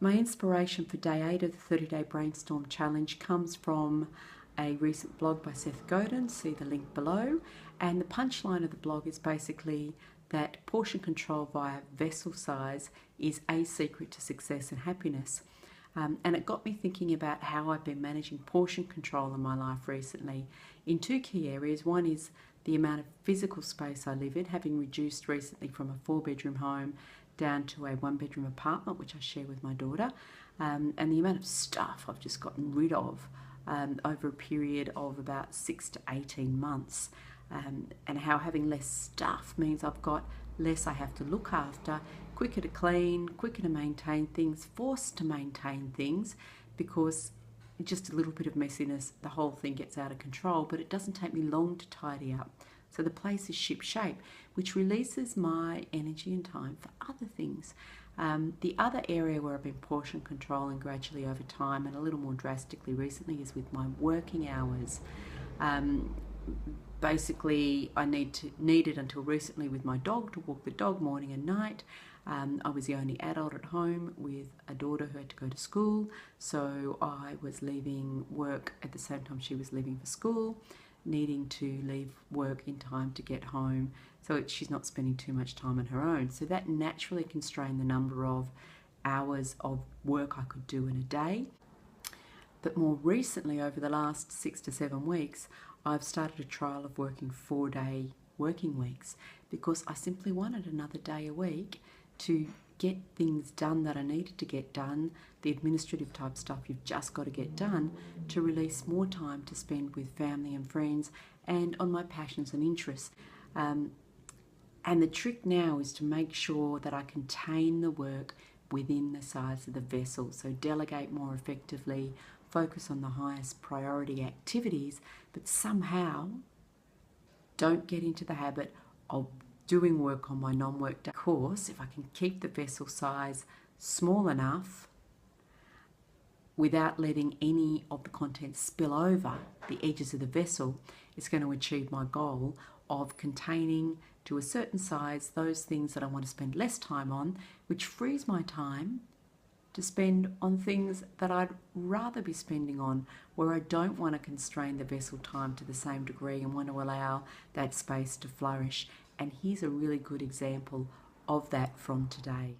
My inspiration for day 8 of the 30-day Brainstorm Challenge comes from a recent blog by Seth, see the link below, and the punchline of the blog is basically that portion control via vessel size is a secret to success and happiness. And it got me thinking about how I've been managing portion control in my life recently in two key areas. One is the amount of physical space I live in, having reduced recently from a 4-bedroom home down to a 1-bedroom apartment, which I share with my daughter, and the amount of stuff I've just gotten rid of over a period of about 6 to 18 months, and how having less stuff means I've got less I have to look after, quicker to clean, quicker to maintain things, forced to maintain things, because just a little bit of messiness, the whole thing gets out of control, but it doesn't take me long to tidy up. So the place is ship-shape, which releases my energy and time for other things. The other area where I've been portion controlling gradually over time, and a little more drastically recently, is with my working hours. Basically, I needed until recently with my dog to walk the dog morning and night. I was the only adult at home with a daughter who had to go to school, so I was leaving work at the same time she was leaving for school, needing to leave work in time to get home so she's not spending too much time on her own. So that naturally constrained the number of hours of work I could do in a day. But more recently, over the last 6 to 7 weeks, I've started a trial of working 4-day working weeks, because I simply wanted another day a week to get things done that I needed to get done, the administrative type stuff you've just got to get done, to release more time to spend with family and friends and on my passions and interests. And the trick now is to make sure that I contain the work within the size of the vessel, so delegate more effectively, focus on the highest priority activities, but somehow don't get into the habit of doing work on my non-work day. Of course, if I can keep the vessel size small enough without letting any of the content spill over the edges of the vessel, it's going to achieve my goal of containing to a certain size those things that I want to spend less time on, which frees my time to spend on things that I'd rather be spending on, where I don't want to constrain the vessel time to the same degree and want to allow that space to flourish. And here's a really good example of that from today.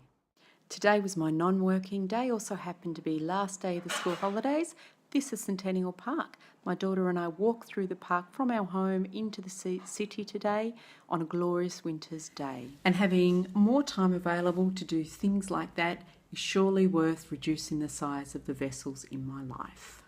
Today was my non-working day, also happened to be last day of the school holidays. This is Centennial Park. My daughter and I walked through the park from our home into the city today on a glorious winter's day. And having more time available to do things like that is surely worth reducing the size of the vessels in my life.